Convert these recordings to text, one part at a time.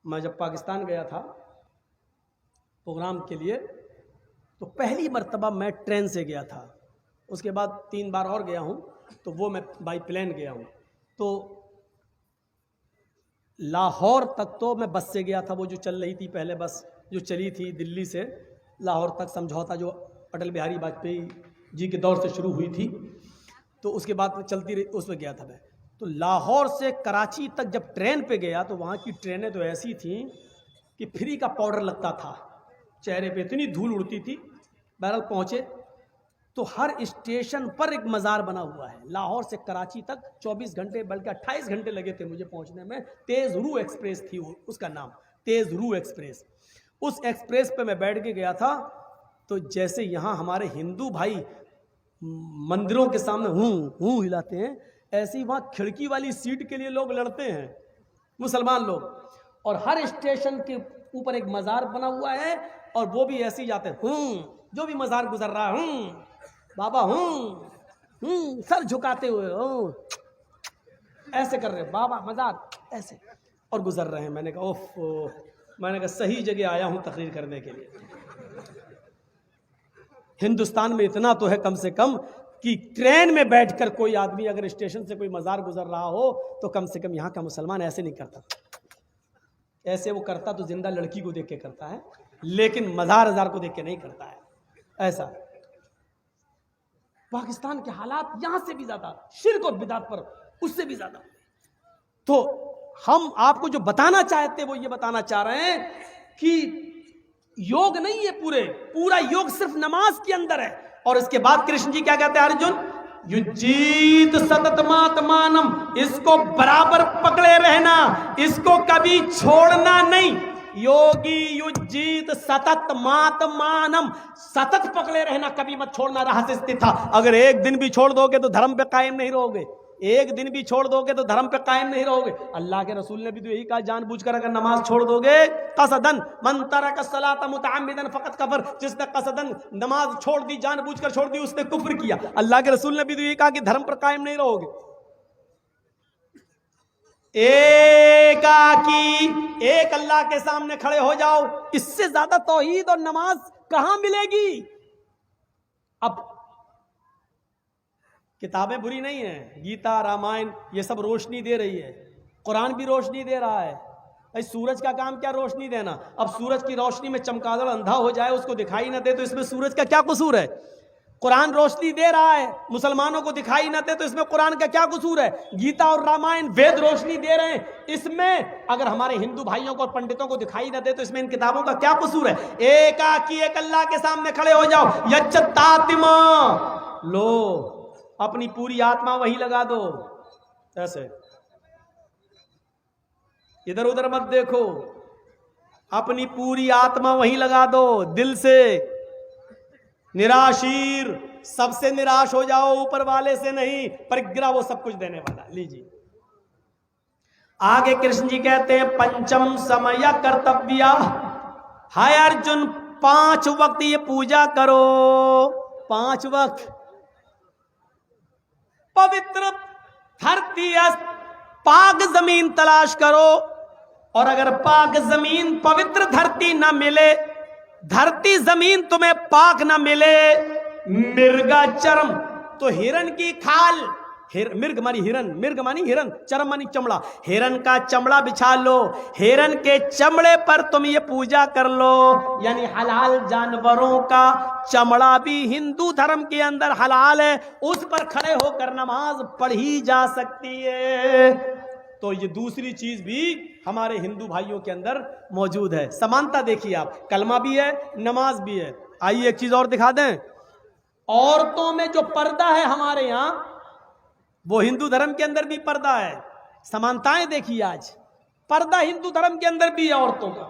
मैं जब पाकिस्तान गया था प्रोग्राम के लिए, तो पहली मर्तबा मैं ट्रेन से गया था। उसके बाद 3 बार और गया हूँ, तो वो मैं बाई प्लेन गया हूँ। तो लाहौर तक तो मैं बस से गया था, वो जो चल रही थी पहले बस जो चली थी दिल्ली से लाहौर तक, समझौता जो अटल बिहारी वाजपेयी जी के दौर से शुरू हुई थी, तो उसके बाद चलती रही, उसमें गया था मैं। तो लाहौर से कराची तक जब ट्रेन पे गया तो वहाँ की ट्रेनें तो ऐसी थीं कि फ्री का पाउडर लगता था चेहरे पे, इतनी धूल उड़ती थी। बहरहाल पहुँचे तो हर स्टेशन पर एक मज़ार बना हुआ है। लाहौर से कराची तक 24 घंटे बल्कि 28 घंटे लगे थे मुझे पहुंचने में। तेज़ रू एक्सप्रेस थी वो, उसका नाम तेज़ रू एक्सप्रेस। उस एक्सप्रेस पे मैं बैठ के गया था, तो जैसे यहाँ हमारे हिंदू भाई मंदिरों के सामने हूँ हिलाते हैं, ऐसे ही वहाँ खिड़की वाली सीट के लिए लोग लड़ते हैं मुसलमान लोग। और हर स्टेशन के ऊपर एक मज़ार बना हुआ है, और वो भी ऐसे ही जाते हैं जो भी मज़ार गुजर रहा है बाबा सर झुकाते हुए ऐसे कर रहे हैं, बाबा मज़ार ऐसे, और गुजर रहे हैं। मैंने कहा ओह, मैंने कहा सही जगह आया हूं तकरीर करने के लिए। हिंदुस्तान में इतना तो है कम से कम कि ट्रेन में बैठकर कोई आदमी अगर स्टेशन से कोई मज़ार गुजर रहा हो तो कम से कम यहाँ का मुसलमान ऐसे नहीं करता। ऐसे वो करता तो जिंदा लड़की को देख के करता है, लेकिन मज़ार को देख के नहीं करता है ऐसा। पाकिस्तान के हालात यहां से भी ज्यादा शिर्क और बिदात पर, उससे भी ज्यादा। तो हम आपको जो बताना चाहते वो ये बताना चाह रहे हैं कि योग नहीं है, पूरा योग सिर्फ नमाज के अंदर है। और इसके बाद कृष्ण जी क्या कहते हैं, अर्जुन युजीत सततमात्मानम, इसको बराबर पकड़े रहना, इसको कभी छोड़ना नहीं। योगी युजीत सतत मातमानम, सतत पकड़े रहना, कभी मत छोड़ना, राह से स्थित था। अगर एक दिन भी छोड़ दोगे तो धर्म पे कायम नहीं रहोगे, एक दिन भी छोड़ दोगे तो धर्म पे कायम नहीं रहोगे। अल्लाह के रसूल ने भी तो यही कहा, जानबूझकर अगर नमाज छोड़ दोगे, कसदन मन तरक सलात मुतअम्मिदन फकत कफर, जिसने कसदन नमाज छोड़ दी, जानबूझकर छोड़ दी, उसने कुफ्र किया। अल्लाह के रसूल ने भी तो यही कहा कि धर्म पर कायम नहीं रहोगे। एक अल्लाह के सामने खड़े हो जाओ, इससे ज्यादा तौहीद और नमाज कहां मिलेगी। अब किताबें बुरी नहीं है, गीता रामायण ये सब रोशनी दे रही है, कुरान भी रोशनी दे रहा है। भाई सूरज का काम क्या रोशनी देना। अब सूरज की रोशनी में चमगादड़ अंधा हो जाए, उसको दिखाई ना दे, तो इसमें सूरज का क्या कसूर है। कुरान रोशनी दे रहा है, मुसलमानों को दिखाई ना दे, तो इसमें कुरान का क्या कसूर है। गीता और रामायण वेद रोशनी दे रहे हैं, इसमें अगर हमारे हिंदू भाइयों को और पंडितों को दिखाई ना दे तो इसमें इन किताबों का क्या कसूर है। एक अल्लाह के सामने खड़े हो जाओ, यच्चतातिमा लो, अपनी पूरी आत्मा वही लगा दो, ऐसे इधर उधर मत देखो, अपनी पूरी आत्मा वही लगा दो, दिल से निराशीर, सबसे निराश हो जाओ, ऊपर वाले से नहीं, परिग्रह वो सब कुछ देने वाला। लीजिए आगे कृष्ण जी कहते हैं, पंचम समय कर्तव्य, हाय अर्जुन 5 वक्त ये पूजा करो, 5 वक्त। पवित्र धरती पाक जमीन तलाश करो, और अगर पाक जमीन पवित्र धरती ना मिले, धरती जमीन तुम्हें पाक ना मिले, मिर्गा चर्म, तो हिरण की खाल, मिर्ग मानी हिरन, मिर्ग मानी हिरन, चर्म मानी चमड़ा, हिरन का चमड़ा बिछा लो, हिरन के चमड़े पर तुम ये पूजा कर लो। यानी हलाल जानवरों का चमड़ा भी हिंदू धर्म के अंदर हलाल है, उस पर खड़े होकर नमाज पढ़ी जा सकती है। तो ये दूसरी चीज भी हमारे हिंदू भाइयों के अंदर मौजूद है। समानता देखिए आप, कलमा भी है, नमाज भी है। आइए एक चीज और दिखा दें, औरतों में जो पर्दा है हमारे यहाँ, वो हिंदू धर्म के अंदर भी पर्दा है। समानताएं देखिए, आज पर्दा हिंदू धर्म के अंदर भी है औरतों का।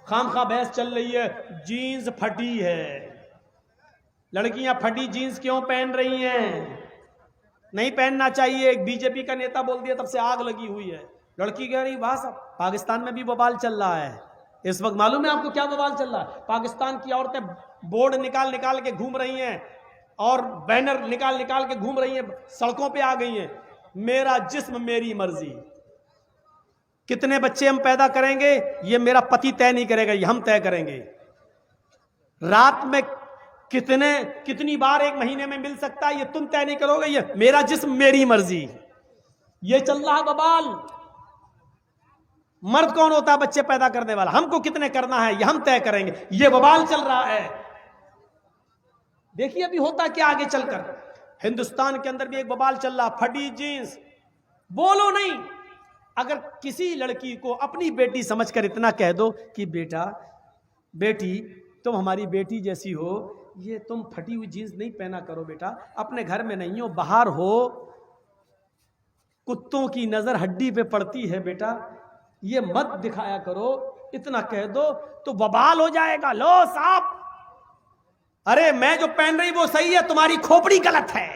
खामखा बहस चल रही है, जीन्स फटी है, लड़कियां फटी जीन्स क्यों पहन रही हैं, नहीं पहनना चाहिए। एक बीजेपी का नेता बोल दिया, तब से आग लगी हुई है। लड़की कह रही वाह साहब, पाकिस्तान में भी बवाल चल रहा है इस वक्त। मालूम है आपको क्या बवाल चल रहा है? पाकिस्तान की औरतें बोर्ड निकाल निकाल के घूम रही हैं और बैनर निकाल निकाल के घूम रही हैं, सड़कों पे आ गई हैं, मेरा जिस्म मेरी मर्जी। कितने बच्चे हम पैदा करेंगे ये मेरा पति तय नहीं करेगा, ये हम तय करेंगे। रात में कितनी बार एक महीने में मिल सकता है ये तुम तय नहीं करोगे, ये मेरा जिस्म मेरी मर्जी। ये चल रहा है बवाल। मर्द कौन होता है बच्चे पैदा करने वाला? हमको कितने करना है ये हम तय करेंगे, ये बवाल चल रहा है। देखिए अभी होता क्या आगे चलकर। हिंदुस्तान के अंदर भी एक बवाल चल रहा, फटी जींस। बोलो नहीं, अगर किसी लड़की को अपनी बेटी समझकर इतना कह दो कि बेटा बेटी तुम हमारी बेटी जैसी हो, ये तुम फटी हुई जींस नहीं पहना करो बेटा, अपने घर में नहीं हो बाहर हो, कुत्तों की नजर हड्डी पे पड़ती है बेटा, ये मत दिखाया करो, इतना कह दो तो बवाल हो जाएगा। लो साहब, अरे मैं जो पहन रही वो सही है, तुम्हारी खोपड़ी गलत है,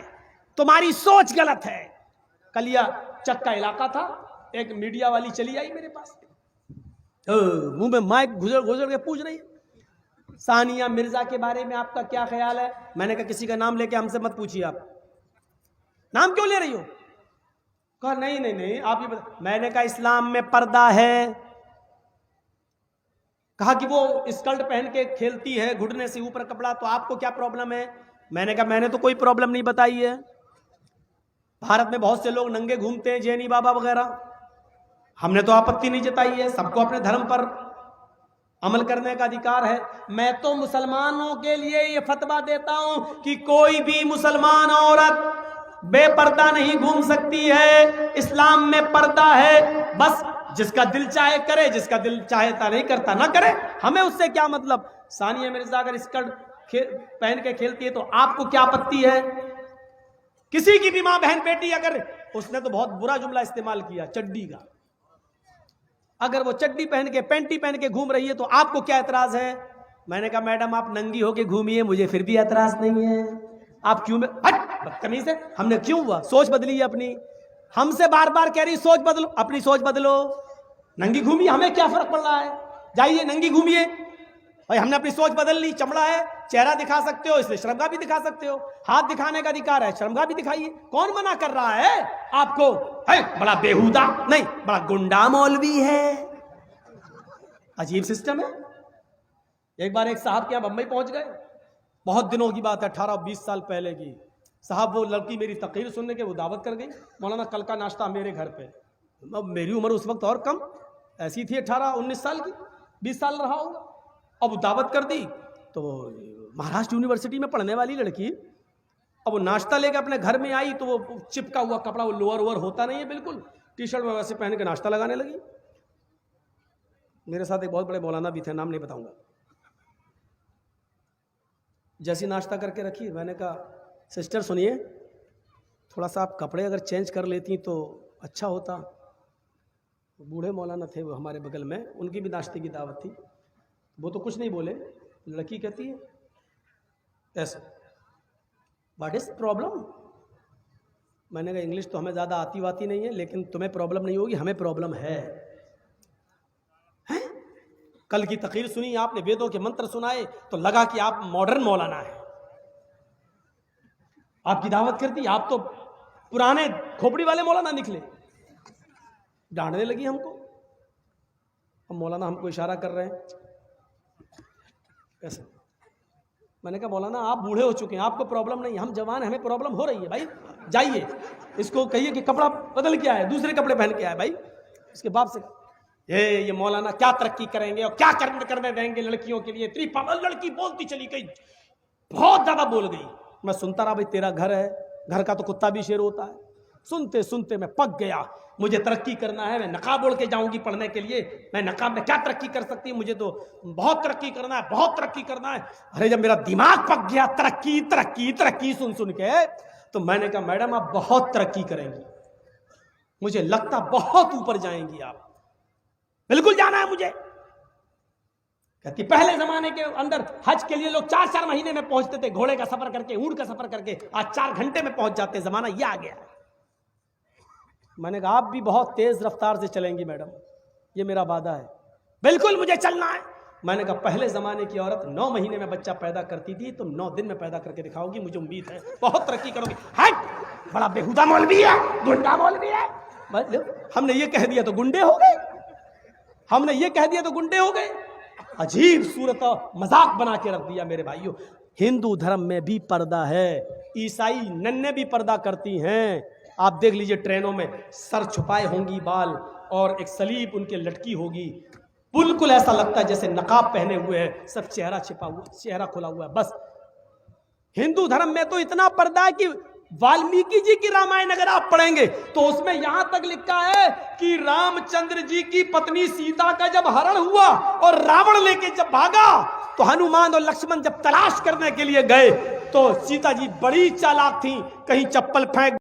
तुम्हारी सोच गलत है। कलिया चक का इलाका था, एक मीडिया वाली चली आई मेरे पास, मुंह में माइक घुसड़ के पूछ रही है सानिया मिर्जा के बारे में आपका क्या ख्याल है। मैंने कहा किसी का नाम लेके हमसे मत पूछिए, आप नाम क्यों ले रही हो? कहा नहीं नहीं नहीं आप ये बता। मैंने कहा इस्लाम में पर्दा है। कहा कि वो स्कर्ट पहन के खेलती है घुटने से ऊपर कपड़ा, तो आपको क्या प्रॉब्लम है? मैंने कहा मैंने तो कोई प्रॉब्लम नहीं बताई है। भारत में बहुत से लोग नंगे घूमते हैं, जैनी बाबा वगैरह, हमने तो आपत्ति नहीं जताई है। सबको अपने धर्म पर अमल करने का अधिकार है। मैं तो मुसलमानों के लिए ये फतवा देता हूं कि कोई भी मुसलमान औरत बेपर्दा नहीं घूम सकती है। इस्लाम में पर्दा है, बस जिसका दिल चाहे करे, जिसका दिल चाहता नहीं करता ना करे, हमें उससे क्या मतलब। सानिया मिर्जा अगर स्कर्ट पहन के खेलती है तो आपको क्या आपत्ति है? किसी की भी मां बहन बेटी अगर, उसने तो बहुत बुरा जुमला इस्तेमाल किया चड्डी का, अगर वो चड्डी पहन के पैंटी पहन के घूम रही है तो आपको क्या एतराज है? मैंने कहा मैडम आप नंगी होके घूमिए, मुझे फिर भी एतराज नहीं है। आप क्यों बदतमीज है? हमने क्यों हुआ? सोच बदली है अपनी। हमसे बार बार कह रही सोच बदलो, अपनी सोच बदलो। नंगी घूमिए, हमें क्या फर्क पड़ रहा है? जाइए नंगी घूमिए भाई, हमने अपनी सोच बदल ली। चमड़ा है, चेहरा दिखा सकते हो, इसलिए शर्मगाह भी दिखा सकते हो। हाथ दिखाने का अधिकार है, शर्मगाह भी दिखाइए। कौन मना कर रहा है आपको? है बड़ा बेहुदा नहीं, बड़ा गुंडा मौलवी है। अजीब सिस्टम है। एक बार एक साहब के यहाँ बंबई पहुंच गए, बहुत दिनों की बात है, 18-20 साल पहले की। साहब वो लड़की मेरी तकरीर सुनने के वो दावत कर गई, मौलाना कल का नाश्ता मेरे घर पे। अब मेरी उम्र उस वक्त और कम ऐसी थी, 18-19 साल की, 20 साल रहा होगा। अब वो दावत कर दी तो महाराष्ट्र यूनिवर्सिटी में पढ़ने वाली लड़की, अब वो नाश्ता लेके अपने घर में आई तो वो चिपका हुआ कपड़ा, वो लोअर वोअर होता नहीं है बिल्कुल, टी शर्ट में वैसे पहन के नाश्ता लगाने लगी। मेरे साथ एक बहुत बड़े मौलाना भी थे, नाम नहीं बताऊंगा। जैसी नाश्ता करके रखी, मैंने कहा सिस्टर सुनिए, थोड़ा सा आप कपड़े अगर चेंज कर लेती तो अच्छा होता। बूढ़े मौलाना थे वो हमारे बगल में, उनकी भी नाश्ते की दावत थी। वो तो कुछ नहीं बोले। लड़की कहती है ऐसा, व्हाट इज प्रॉब्लम? मैंने कहा इंग्लिश तो हमें ज़्यादा आती वाती नहीं है, लेकिन तुम्हें प्रॉब्लम नहीं होगी, हमें प्रॉब्लम है। कल की तकरीर सुनी आपने, वेदों के मंत्र सुनाए तो लगा कि आप मॉडर्न मौलाना है। आपकी दावत करती, आप तो पुराने खोपड़ी वाले मौलाना निकले। डांटने लगी हमको। अब मौलाना हमको इशारा कर रहे हैं ऐसे। मैंने कहा मौलाना आप बूढ़े हो चुके हैं, आपको प्रॉब्लम नहीं, हम जवान, हमें प्रॉब्लम हो रही है भाई। जाइए इसको कहिए कि कपड़ा बदल के आए, दूसरे कपड़े पहन के आए भाई। इसके बाप से ये मौलाना क्या तरक्की करेंगे और क्या करने देंगे लड़कियों के लिए। इतनी पागल लड़की बोलती चली गई, बहुत ज्यादा बोल गई। मैं सुनता रहा, भाई तेरा घर है, घर का तो कुत्ता भी शेर होता है। सुनते सुनते मैं पक गया। मुझे तरक्की करना है, मैं नकाब ओढ़ के जाऊंगी पढ़ने के लिए। मैं नकाब में क्या तरक्की कर सकती है? मुझे तो बहुत तरक्की करना है, बहुत तरक्की करना है। अरे जब मेरा दिमाग पक गया तरक्की तरक्की तरक्की सुन सुन के, तो मैंने कहा मैडम आप बहुत तरक्की करेंगी, मुझे लगता बहुत ऊपर जाएंगी आप, बिल्कुल जाना है मुझे। कहती पहले जमाने के अंदर हज के लिए लोग 4-4 महीने में पहुंचते थे, घोड़े का सफर करके, ऊंट का सफर करके। आज 4 घंटे में पहुंच जाते, जमाना ये आ गया है। मैंने कहा आप भी बहुत तेज रफ्तार से चलेंगी मैडम, ये मेरा वादा है, बिल्कुल मुझे चलना है। मैंने कहा पहले जमाने की औरत 9 महीने में बच्चा पैदा करती थी, तुम 9 दिन में पैदा करके दिखाओगी, मुझे उम्मीद है बहुत तरक्की करोगी। हट, बड़ा बेहुदा मौलवी है, गुंडा मौलवी है। हमने ये कह दिया तो गुंडे हो गए। हमने ये कह दिया तो गुंडे हो गए। अजीब सूरत मजाक बना के रख दिया मेरे भाइयों। हिंदू धर्म में भी पर्दा है, ईसाई नन्हे भी पर्दा करती हैं। आप देख लीजिए ट्रेनों में सर छुपाए होंगी बाल और एक सलीब उनके लटकी होगी, बिल्कुल ऐसा लगता है जैसे नकाब पहने हुए हैं, सब चेहरा छिपा हुआ, चेहरा खुला हुआ है। बस हिंदू धर्म में तो इतना पर्दा है कि वाल्मीकि जी की रामायण अगर आप पढ़ेंगे तो उसमें यहां तक लिखा है कि रामचंद्र जी की पत्नी सीता का जब हरण हुआ और रावण लेके जब भागा तो हनुमान और लक्ष्मण जब तलाश करने के लिए गए तो सीता जी बड़ी चालाक थी, कहीं चप्पल फेंक